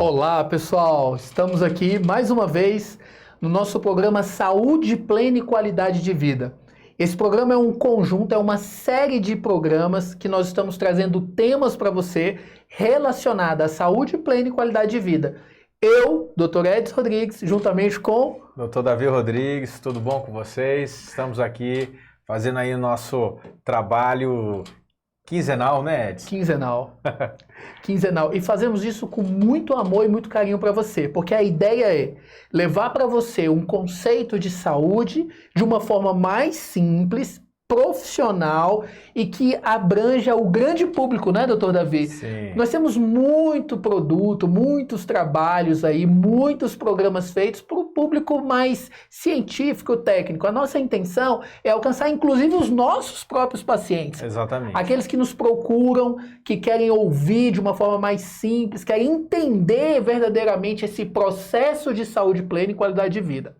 Olá, pessoal! Estamos aqui mais uma vez no nosso programa Saúde Plena e Qualidade de Vida. Esse programa é um conjunto, é uma série de programas que nós estamos trazendo temas para você relacionados à saúde plena e qualidade de vida. Eu, Dr. Edson Rodrigues, juntamente com... Dr. Davi Rodrigues, tudo bom com vocês? Estamos aqui fazendo aí o nosso trabalho quinzenal, né, Edson? Quinzenal. E fazemos isso com muito amor e muito carinho para você, porque a ideia é levar para você um conceito de saúde de uma forma mais simples, profissional e que abranja o grande público, né, doutor Davi? Sim. Nós temos muito produto, muitos trabalhos aí, muitos programas feitos para o público mais científico, técnico. A nossa intenção é alcançar, inclusive, os nossos próprios pacientes. Exatamente. Aqueles que nos procuram, que querem ouvir de uma forma mais simples, querem entender verdadeiramente esse processo de saúde plena e qualidade de vida.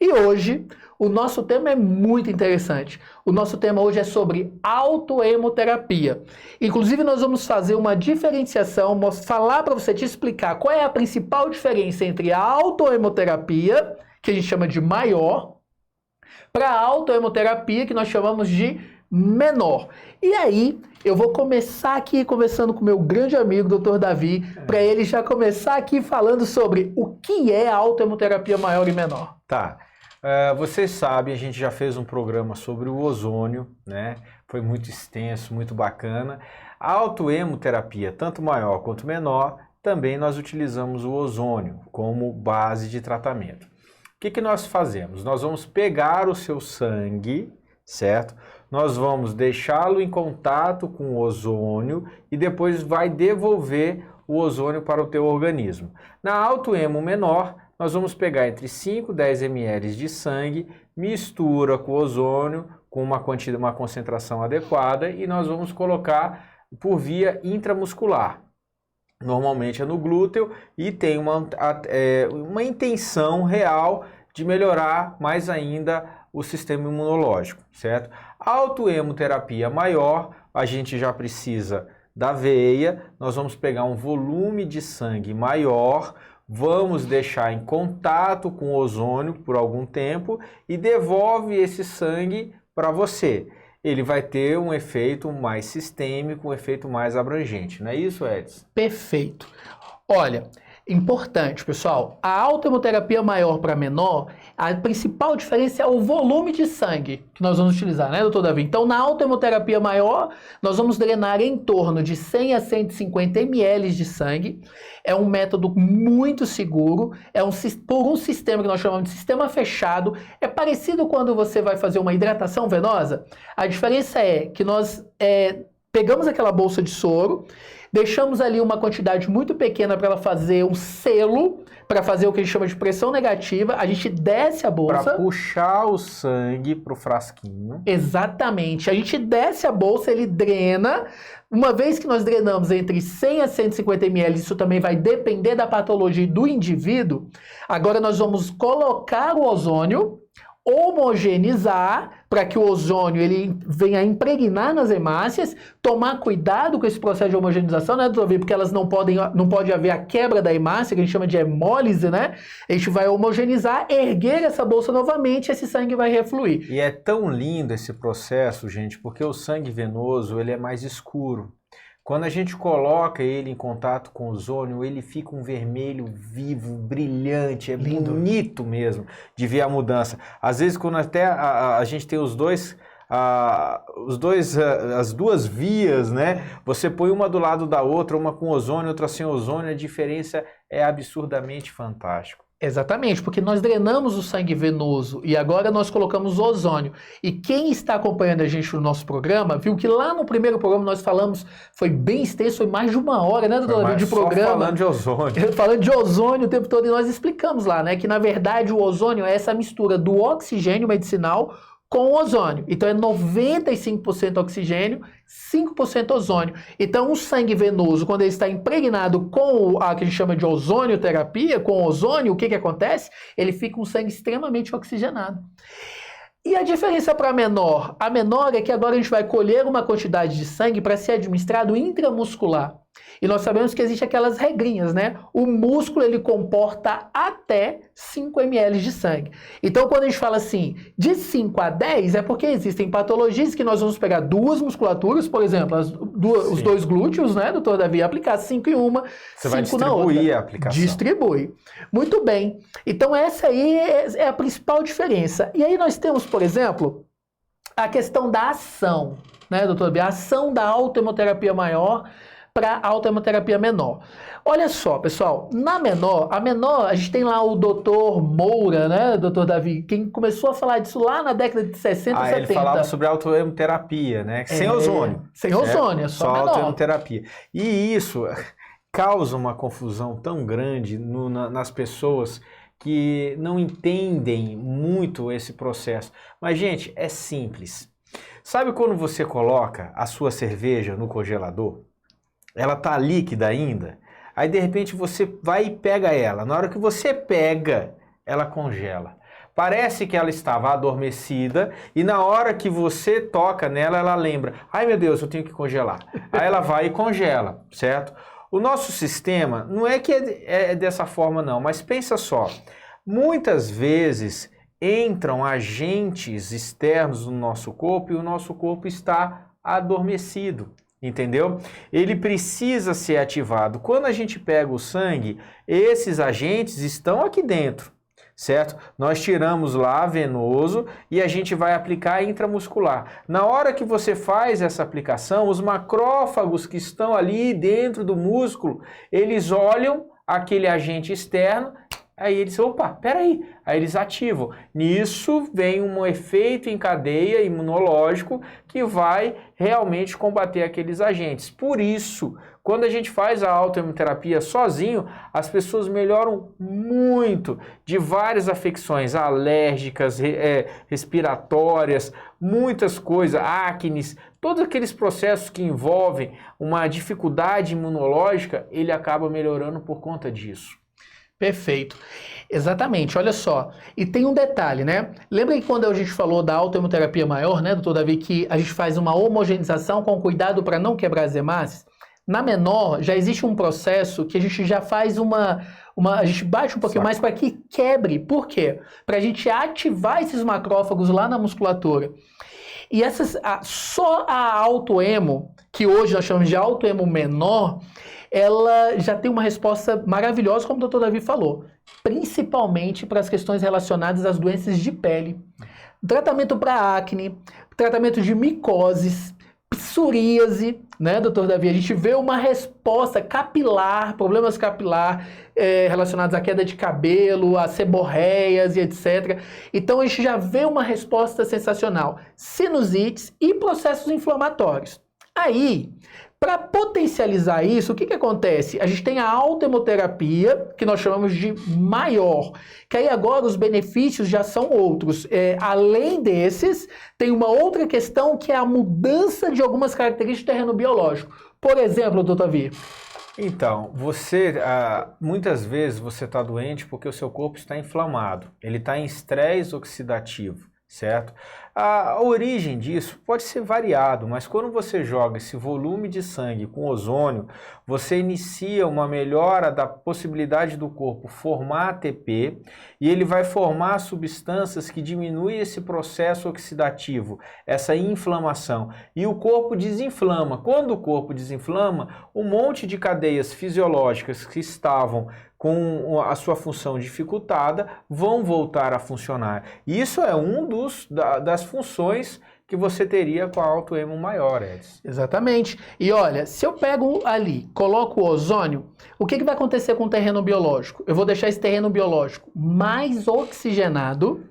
E hoje, o nosso tema é muito interessante. O nosso tema hoje é sobre autoemoterapia. Inclusive, nós vamos fazer uma diferenciação, falar para você, te explicar qual é a principal diferença entre a autoemoterapia, que a gente chama de maior, para a autoemoterapia, que nós chamamos de menor. E aí, eu vou começar aqui conversando com o meu grande amigo, Dr. Davi, para ele já começar aqui falando sobre o que é a autoemoterapia maior e menor. Tá. Vocês sabem, a gente já fez um programa sobre o ozônio, né? Foi muito extenso, muito bacana. A autoemoterapia, tanto maior quanto menor, também nós utilizamos o ozônio como base de tratamento. O que nós fazemos? Nós vamos pegar o seu sangue, certo? Nós vamos deixá-lo em contato com o ozônio e depois vai devolver o ozônio para o teu organismo. Na autoemo menor, nós vamos pegar entre 5 e 10 ml de sangue, mistura com o ozônio, com uma concentração adequada e nós vamos colocar por via intramuscular. Normalmente é no glúteo e tem uma intenção real de melhorar mais ainda o sistema imunológico, certo? A autoemoterapia maior, a gente já precisa da veia, nós vamos pegar um volume de sangue maior, vamos deixar em contato com o ozônio por algum tempo e devolve esse sangue para você. Ele vai ter um efeito mais sistêmico, um efeito mais abrangente, não é isso, Edson? Perfeito. Olha, importante, pessoal, a autoemoterapia maior para menor, a principal diferença é o volume de sangue que nós vamos utilizar, né, doutor Davi? Então, na autoemoterapia maior, nós vamos drenar em torno de 100 a 150 ml de sangue. É um método muito seguro, por um sistema que nós chamamos de sistema fechado. É parecido quando você vai fazer uma hidratação venosa. A diferença é que nós pegamos aquela bolsa de soro, deixamos ali uma quantidade muito pequena para ela fazer um selo, para fazer o que a gente chama de pressão negativa. A gente desce a bolsa. Para puxar o sangue para o frasquinho. Exatamente. A gente desce a bolsa, ele drena. Uma vez que nós drenamos entre 100 a 150 ml, isso também vai depender da patologia do indivíduo. Agora nós vamos colocar o ozônio, homogeneizar para que o ozônio ele venha impregnar nas hemácias, tomar cuidado com esse processo de homogeneização, né, doutor? Porque elas não pode haver a quebra da hemácia, que a gente chama de hemólise, né? A gente vai homogeneizar, erguer essa bolsa novamente, esse sangue vai refluir. E é tão lindo esse processo, gente, porque o sangue venoso ele é mais escuro. Quando a gente coloca ele em contato com o ozônio, ele fica um vermelho vivo, brilhante, é lindo. Bonito mesmo de ver a mudança. Às vezes, quando até a gente tem as duas vias, né? Você põe uma do lado da outra, uma com ozônio, outra sem ozônio, a diferença é absurdamente fantástica. Exatamente, porque nós drenamos o sangue venoso e agora nós colocamos o ozônio. E quem está acompanhando a gente no nosso programa, viu que lá no primeiro programa nós falamos, foi bem extenso, foi mais de 1 hora, né, doutor, de programa. Só falando de ozônio. Falando de ozônio o tempo todo, e nós explicamos lá, né, que na verdade o ozônio é essa mistura do oxigênio medicinal com ozônio. Então é 95% oxigênio, 5% ozônio. Então o sangue venoso, quando ele está impregnado com a que a gente chama de ozonioterapia, com ozônio, o que acontece? Ele fica um sangue extremamente oxigenado. E a diferença para a menor? A menor é que agora a gente vai colher uma quantidade de sangue para ser administrado intramuscular. E nós sabemos que existem aquelas regrinhas, né? O músculo, ele comporta até 5 ml de sangue. Então, quando a gente fala assim, de 5 a 10, é porque existem patologias que nós vamos pegar duas musculaturas, por exemplo, os dois glúteos, né, doutor Davi, e aplicar 5 em uma, 5 na outra. Você vai distribuir a aplicação. Distribui. Muito bem. Então, essa aí é a principal diferença. E aí nós temos, por exemplo, a questão da ação, né, doutor Davi? A ação da autohemoterapia maior para a autohemoterapia menor. Olha só, pessoal, a menor, a gente tem lá o doutor Moura, né, doutor Davi, quem começou a falar disso lá na década de 60, 70. Ele falava sobre autohemoterapia, né, sem ozônio. Sem ozônio, é só autohemoterapia. E isso causa uma confusão tão grande nas pessoas que não entendem muito esse processo. Mas, gente, é simples. Sabe quando você coloca a sua cerveja no congelador? Ela tá líquida ainda, aí de repente você vai e pega ela. Na hora que você pega, ela congela. Parece que ela estava adormecida e na hora que você toca nela, ela lembra, ai meu Deus, eu tenho que congelar. Aí ela vai e congela, certo? O nosso sistema não é que é dessa forma não, mas pensa só, muitas vezes entram agentes externos no nosso corpo e o nosso corpo está adormecido. Entendeu? Ele precisa ser ativado. Quando a gente pega o sangue, esses agentes estão aqui dentro, certo? Nós tiramos lá venoso e a gente vai aplicar intramuscular. Na hora que você faz essa aplicação, os macrófagos que estão ali dentro do músculo, eles olham aquele agente externo. Aí eles, opa, peraí, aí eles ativam. Nisso vem um efeito em cadeia imunológico que vai realmente combater aqueles agentes. Por isso, quando a gente faz a autohemoterapia sozinho, as pessoas melhoram muito de várias afecções alérgicas, respiratórias, muitas coisas, acnes, todos aqueles processos que envolvem uma dificuldade imunológica, ele acaba melhorando por conta disso. Perfeito. Exatamente, olha só. E tem um detalhe, né? Lembra que quando a gente falou da autohemoterapia maior, né, doutor Davi, que a gente faz uma homogeneização com cuidado para não quebrar as hemácias? Na menor, já existe um processo que a gente já faz a gente baixa um pouquinho mais para que quebre. Por quê? Para a gente ativar esses macrófagos lá na musculatura. E só a autoemo, que hoje nós chamamos de autoemo menor, ela já tem uma resposta maravilhosa, como o doutor Davi falou, principalmente para as questões relacionadas às doenças de pele. Tratamento para acne, tratamento de micoses, psoríase, né, doutor Davi? A gente vê uma resposta capilar, problemas capilar relacionados à queda de cabelo, a seborreias e etc. Então a gente já vê uma resposta sensacional. Sinusites e processos inflamatórios. Aí, para potencializar isso, o que acontece? A gente tem a autohemoterapia, que nós chamamos de maior, que aí agora os benefícios já são outros. Além desses, tem uma outra questão que é a mudança de algumas características do terreno biológico. Por exemplo, doutor Davi. Então, muitas vezes você está doente porque o seu corpo está inflamado, ele está em estresse oxidativo, certo? A origem disso pode ser variado, mas quando você joga esse volume de sangue com ozônio, você inicia uma melhora da possibilidade do corpo formar ATP e ele vai formar substâncias que diminuem esse processo oxidativo, essa inflamação. E o corpo desinflama. Quando o corpo desinflama, um monte de cadeias fisiológicas que estavam com a sua função dificultada, vão voltar a funcionar. Isso é um das funções que você teria com a autoemo maior, Edson. Exatamente. E olha, se eu pego ali, coloco o ozônio, o que vai acontecer com o terreno biológico? Eu vou deixar esse terreno biológico mais oxigenado.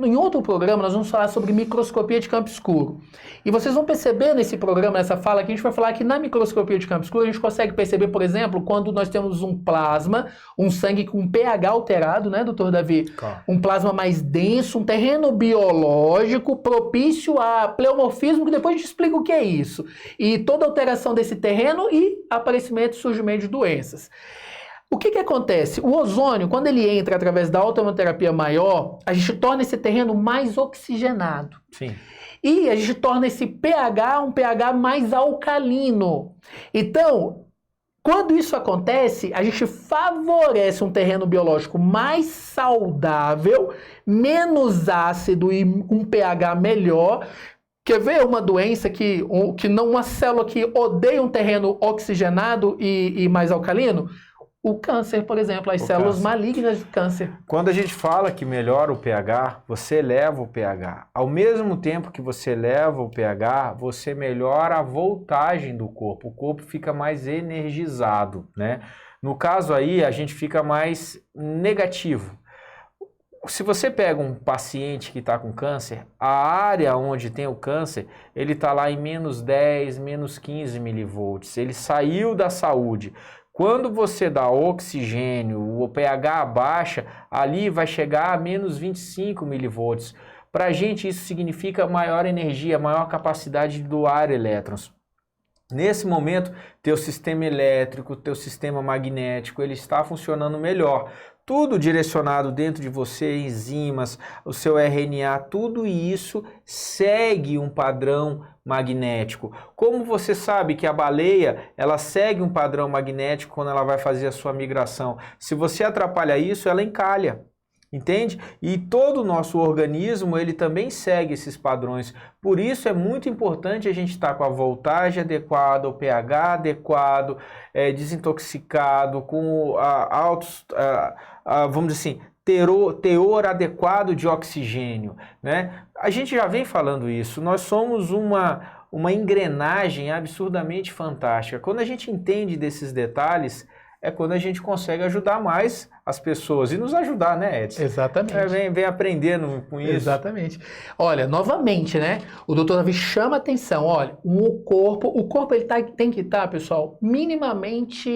Em outro programa, nós vamos falar sobre microscopia de campo escuro. E vocês vão perceber nesse programa, nessa fala aqui, a gente vai falar que na microscopia de campo escuro a gente consegue perceber, por exemplo, quando nós temos um plasma, um sangue com pH alterado, né, doutor Davi? Claro. Um plasma mais denso, um terreno biológico propício a pleomorfismo, que depois a gente explica o que é isso. E toda alteração desse terreno e aparecimento e surgimento de doenças. O que acontece? O ozônio, quando ele entra através da autohemoterapia maior, a gente torna esse terreno mais oxigenado. Sim. E a gente torna esse pH um pH mais alcalino. Então, quando isso acontece, a gente favorece um terreno biológico mais saudável, menos ácido e um pH melhor. Quer ver uma doença uma célula que odeia um terreno oxigenado e mais alcalino? O câncer, por exemplo, as células malignas de câncer. Quando a gente fala que melhora o pH, você eleva o pH. Ao mesmo tempo que você eleva o pH, você melhora a voltagem do corpo. O corpo fica mais energizado, né? No caso aí, a gente fica mais negativo. Se você pega um paciente que está com câncer, a área onde tem o câncer, ele está lá em menos 10, menos 15 milivolts. Ele saiu da saúde. Quando você dá oxigênio, o pH abaixa, ali vai chegar a menos 25 milivolts. Para a gente isso significa maior energia, maior capacidade de doar elétrons. Nesse momento, teu sistema elétrico, teu sistema magnético, ele está funcionando melhor. Tudo direcionado dentro de você, enzimas, o seu RNA, tudo isso segue um padrão magnético. Como você sabe que a baleia, ela segue um padrão magnético quando ela vai fazer a sua migração? Se você atrapalha isso, ela encalha. Entende? E todo o nosso organismo, ele também segue esses padrões. Por isso é muito importante a gente estar com a voltagem adequada, o pH adequado, desintoxicado, com vamos dizer assim, teor adequado de oxigênio, né? A gente já vem falando isso, nós somos uma engrenagem absurdamente fantástica. Quando a gente entende desses detalhes, é quando a gente consegue ajudar mais as pessoas e nos ajudar, né, Edson? Exatamente. Vem aprendendo com isso. Exatamente. Olha, novamente, né, o Dr. Davi chama atenção, olha, o corpo ele tem que estar, pessoal, minimamente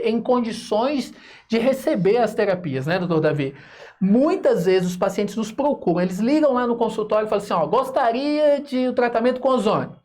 em condições de receber as terapias, né, Dr. Davi? Muitas vezes os pacientes nos procuram, eles ligam lá no consultório e falam assim, ó, gostaria de um tratamento com ozônio.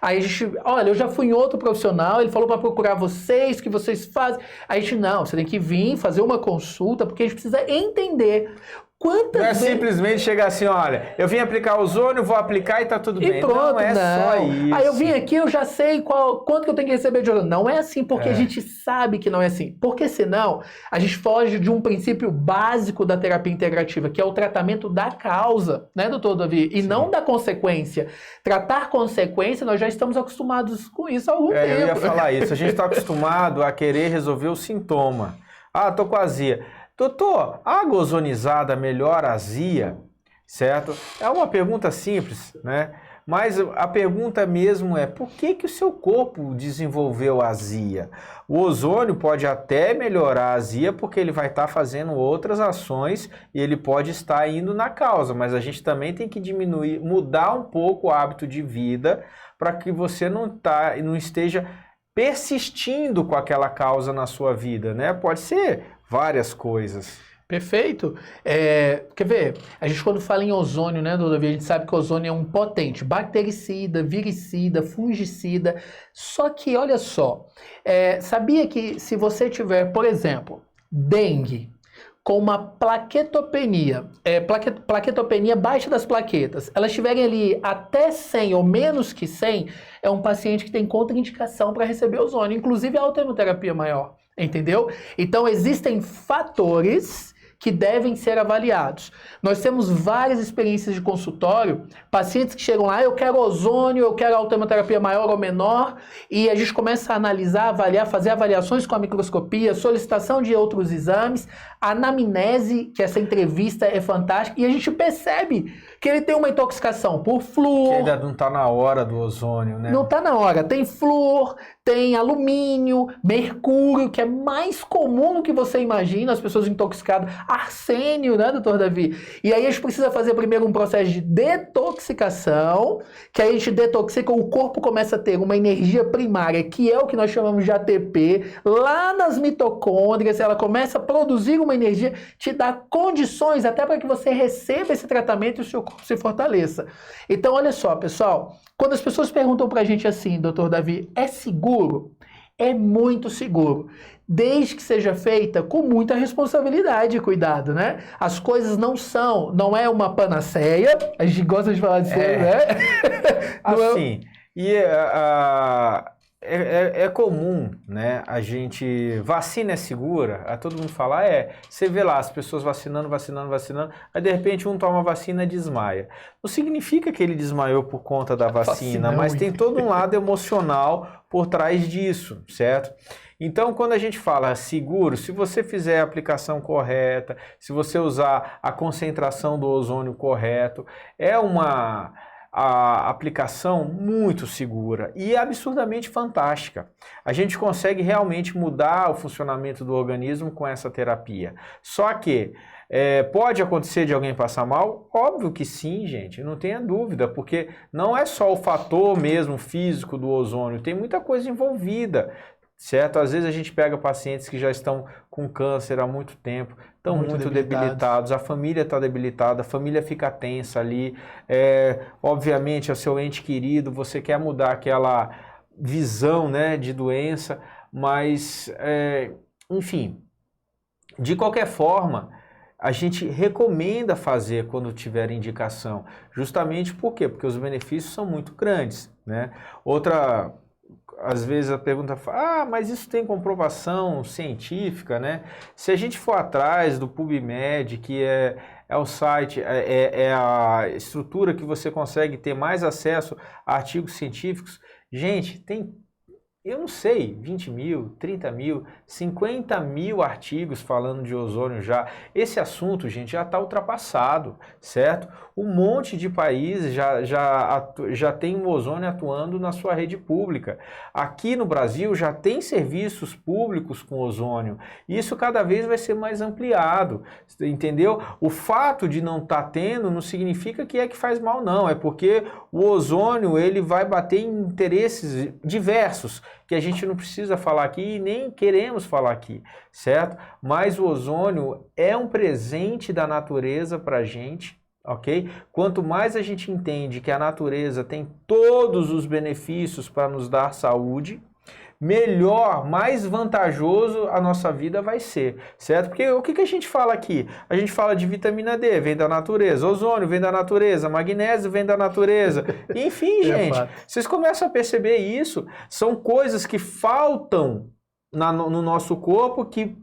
Aí a gente, olha, eu já fui em outro profissional, ele falou para procurar vocês, que vocês fazem. Aí a gente, não, você tem que vir fazer uma consulta, porque a gente precisa entender quantas vezes... Não é simplesmente chegar assim, olha, eu vim aplicar ozônio, vou aplicar e tá tudo bem. Pronto, não é só isso. Aí eu vim aqui, eu já sei quanto que eu tenho que receber de ozônio. Não é assim, porque a gente sabe que não é assim. Porque senão, a gente foge de um princípio básico da terapia integrativa, que é o tratamento da causa, né, doutor Davi? E não da consequência. Tratar consequência, nós já estamos acostumados com isso há algum tempo. Eu ia falar isso, a gente está acostumado a querer resolver o sintoma. Ah, tô com azia. Doutor, água ozonizada melhora a azia, certo? É uma pergunta simples, né? Mas a pergunta mesmo é, por que o seu corpo desenvolveu azia? O ozônio pode até melhorar a azia porque ele vai estar fazendo outras ações e ele pode estar indo na causa, mas a gente também tem que diminuir, mudar um pouco o hábito de vida para que você não esteja persistindo com aquela causa na sua vida, né? Pode ser várias coisas. Perfeito. Quer ver? A gente quando fala em ozônio, né, doutor Davi, a gente sabe que o ozônio é um potente bactericida, viricida, fungicida. Só que, olha só, sabia que se você tiver, por exemplo, dengue, com uma plaquetopenia, plaquetopenia baixa das plaquetas, elas estiverem ali até 100 ou menos que 100, é um paciente que tem contraindicação para receber ozônio, inclusive a autoimunoterapia maior. Entendeu? Então existem fatores que devem ser avaliados. Nós temos várias experiências de consultório, pacientes que chegam lá, eu quero ozônio, eu quero autoimunoterapia maior ou menor, e a gente começa a analisar, avaliar, fazer avaliações com a microscopia, solicitação de outros exames, anamnese, que essa entrevista é fantástica, e a gente percebe que ele tem uma intoxicação por flúor. Que ainda não está na hora do ozônio, né? Não está na hora. Tem flúor, tem alumínio, mercúrio, que é mais comum do que você imagina, as pessoas intoxicadas, arsênio, né, doutor Davi? E aí a gente precisa fazer primeiro um processo de detoxicação, que aí a gente detoxica, o corpo começa a ter uma energia primária, que é o que nós chamamos de ATP, lá nas mitocôndrias, ela começa a produzir uma energia, te dá condições até para que você receba esse tratamento e o seu corpo se fortaleça. Então, olha só, pessoal, quando as pessoas perguntam pra gente assim, doutor Davi, é seguro? É muito seguro, desde que seja feita com muita responsabilidade e cuidado, né? As coisas não é uma panaceia, a gente gosta de falar disso, né? Assim, é comum, né? A gente, vacina é segura? A todo mundo fala, você vê lá as pessoas vacinando, aí de repente um toma a vacina e desmaia. Não significa que ele desmaiou por conta da vacina, mas tem todo um lado emocional por trás disso, certo? Então, quando a gente fala seguro, se você fizer a aplicação correta, se você usar a concentração do ozônio correto, é a aplicação muito segura e absurdamente fantástica. A gente consegue realmente mudar o funcionamento do organismo com essa terapia. Só que pode acontecer de alguém passar mal? Óbvio que sim, gente, não tenha dúvida, porque não é só o fator mesmo físico do ozônio, tem muita coisa envolvida. Certo? Às vezes a gente pega pacientes que já estão com câncer há muito tempo, estão muito debilitados, a família está debilitada, a família fica tensa ali, obviamente é o seu ente querido, você quer mudar aquela visão, né, de doença, mas, enfim, de qualquer forma, a gente recomenda fazer quando tiver indicação, justamente por quê? Porque os benefícios são muito grandes, né? Às vezes a pergunta fala, mas isso tem comprovação científica, né? Se a gente for atrás do PubMed, que é o site, é a estrutura que você consegue ter mais acesso a artigos científicos, gente, tem, eu não sei, 20 mil, 30 mil, 50 mil artigos falando de ozônio já. Esse assunto, gente, já está ultrapassado, certo? Um monte de países já tem o ozônio atuando na sua rede pública. Aqui no Brasil já tem serviços públicos com ozônio. Isso cada vez vai ser mais ampliado, entendeu? O fato de não estar tendo não significa que faz mal, não. É porque o ozônio ele vai bater em interesses diversos, que a gente não precisa falar aqui e nem queremos falar aqui, certo? Mas o ozônio é um presente da natureza para a gente, ok? Quanto mais a gente entende que a natureza tem todos os benefícios para nos dar saúde, melhor, mais vantajoso a nossa vida vai ser, certo? Porque o que a gente fala aqui? A gente fala de vitamina D, vem da natureza, ozônio vem da natureza, magnésio vem da natureza, enfim, gente, vocês começam a perceber isso, são coisas que faltam no nosso corpo, que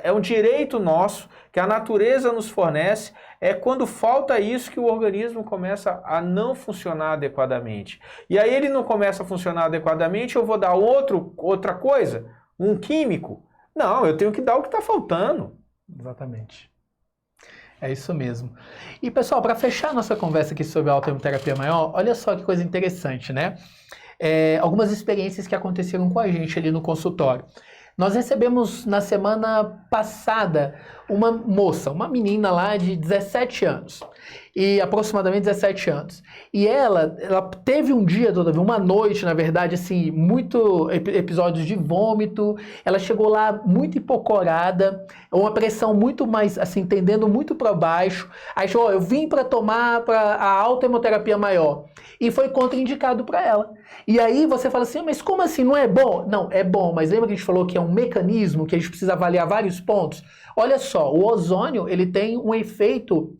é um direito nosso, que a natureza nos fornece, é quando falta isso que o organismo começa a não funcionar adequadamente. E aí ele não começa a funcionar adequadamente, eu vou dar outra coisa? Um químico? Não, eu tenho que dar o que está faltando. Exatamente. É isso mesmo. E pessoal, para fechar nossa conversa aqui sobre a autoimunoterapia maior, olha só que coisa interessante, né? Algumas experiências que aconteceram com a gente ali no consultório. Nós recebemos na semana passada uma moça, uma menina lá de 17 anos, e aproximadamente 17 anos. E ela teve um dia, uma noite, na verdade, assim, muito episódios de vômito. Ela chegou lá muito hipocorada, uma pressão muito mais, assim, tendendo muito para baixo. Aí chegou, eu vim para tomar a autoimunoterapia maior. E foi contraindicado para ela. E aí você fala assim, mas como assim, não é bom? Não, é bom, mas lembra que a gente falou que é um mecanismo, que a gente precisa avaliar vários pontos? Olha só, o ozônio, ele tem um efeito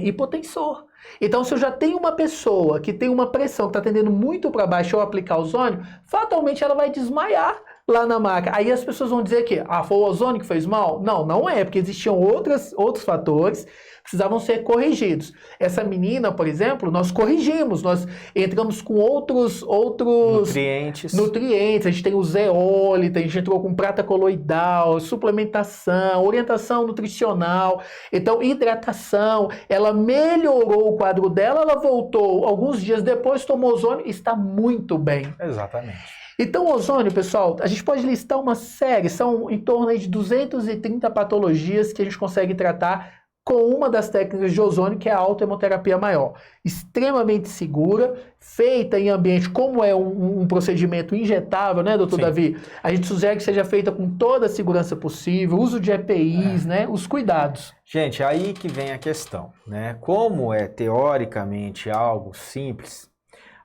hipotensor. Então, se eu já tenho uma pessoa que tem uma pressão que está tendendo muito para baixo, eu aplicar ozônio, fatalmente ela vai desmaiar lá na maca. Aí as pessoas vão dizer que foi o ozônio que fez mal? Não, não é, porque existiam outros fatores que precisavam ser corrigidos. Essa menina, por exemplo, nós corrigimos, nós entramos com outros nutrientes. A gente tem o zeólita, a gente entrou com prata coloidal, suplementação, orientação nutricional, então hidratação. Ela melhorou o quadro dela, ela voltou alguns dias depois, tomou ozônio e está muito bem. Exatamente. Então, o ozônio, pessoal, a gente pode listar uma série, são em torno de 230 patologias que a gente consegue tratar com uma das técnicas de ozônio, que é a autoimunoterapia maior. Extremamente segura, feita em ambiente, como é um procedimento injetável, né, doutor Davi? A gente sugere que seja feita com toda a segurança possível, uso de EPIs, né, os cuidados. Gente, aí que vem a questão, né? Como é teoricamente algo simples,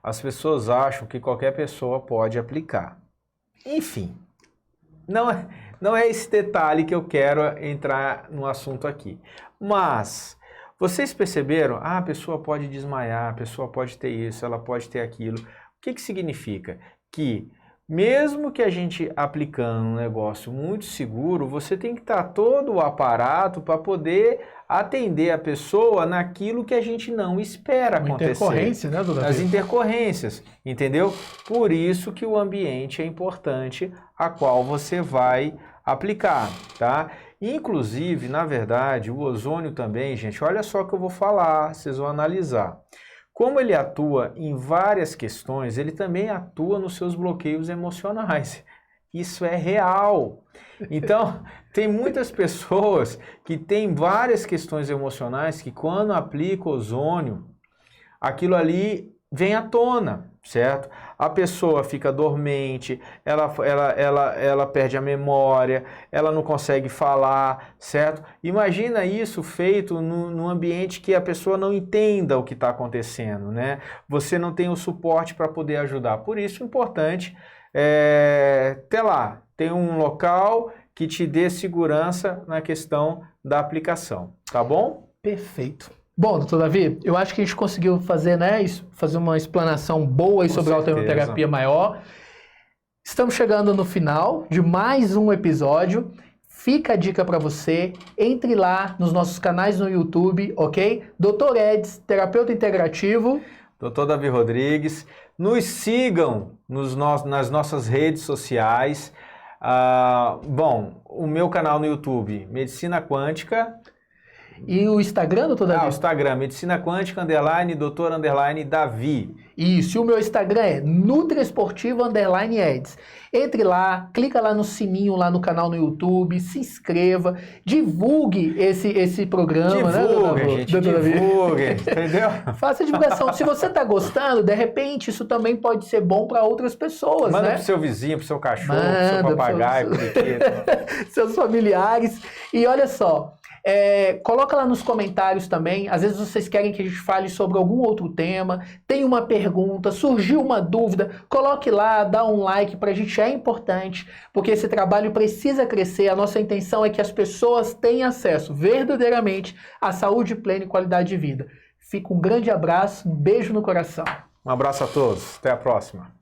as pessoas acham que qualquer pessoa pode aplicar. Enfim, não é esse detalhe que eu quero entrar no assunto aqui. Mas, vocês perceberam? A pessoa pode desmaiar, a pessoa pode ter isso, ela pode ter aquilo. O que significa? que mesmo que a gente aplicando um negócio muito seguro, você tem que estar todo o aparato para poder atender a pessoa naquilo que a gente não espera acontecer. Intercorrência, né, doutor? As intercorrências, entendeu? Por isso que o ambiente é importante a qual você vai aplicar, tá? Inclusive, na verdade, o ozônio também, gente, olha só o que eu vou falar, vocês vão analisar. Como ele atua em várias questões, ele também atua nos seus bloqueios emocionais. Isso é real. Então, tem muitas pessoas que têm várias questões emocionais que quando aplicam ozônio, aquilo ali vem à tona, certo? A pessoa fica dormente, ela perde a memória, ela não consegue falar, certo? Imagina isso feito num ambiente que a pessoa não entenda o que está acontecendo, né? Você não tem o suporte para poder ajudar. Por isso é importante ter um local que te dê segurança na questão da aplicação, tá bom? Perfeito. Bom, doutor Davi, eu acho que a gente conseguiu fazer, né, fazer uma explanação boa aí sobre a autoimunoterapia maior. Estamos chegando no final de mais um episódio. Fica a dica para você, entre lá nos nossos canais no YouTube, ok? Dr. Eds, terapeuta integrativo. Dr. Davi Rodrigues. Nos sigam nas nossas redes sociais. Bom, o meu canal no YouTube, Medicina Quântica. E o Instagram, doutor Davi? O Instagram, Medicina Quântica, Dr. Davi. Isso, e o meu Instagram é NutriEsportivo_Eds. Entre lá, clica lá no sininho, lá no canal no YouTube, se inscreva, divulgue esse programa, divulgue, né, gente, divulgue, entendeu? Faça divulgação. Se você está gostando, de repente, isso também pode ser bom para outras pessoas, Manda né? pro seu vizinho, pro seu cachorro, pro seu papagaio, pro seus familiares. E olha só, coloca lá nos comentários também, às vezes vocês querem que a gente fale sobre algum outro tema, tem uma pergunta, surgiu uma dúvida, coloque lá, dá um like, pra gente é importante, porque esse trabalho precisa crescer, a nossa intenção é que as pessoas tenham acesso verdadeiramente à saúde plena e qualidade de vida. Fica um grande abraço, um beijo no coração. Um abraço a todos, até a próxima.